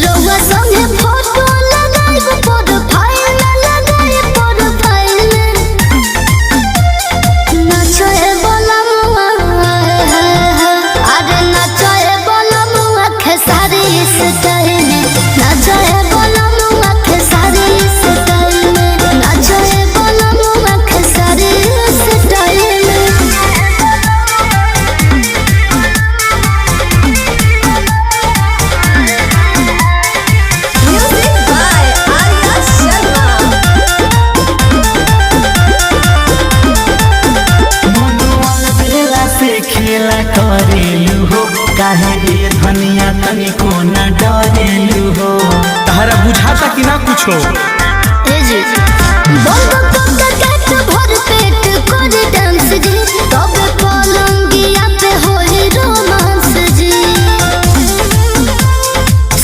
रउआ संगे फोटो लगाइब प्रोफाइल लगाए प्रोफाइल नाचे बलमुआ अरे नाचे बलमुआ खेसारी स्टाइल नाचे बलमुआ खेसारी स्टाइल नाचे बलमुआ खेसारी स्टाइल। खेला करेलू हो काहे ये धनिया तनिको न डरेलू हो। तहरा बुझाता कि ना कुछो।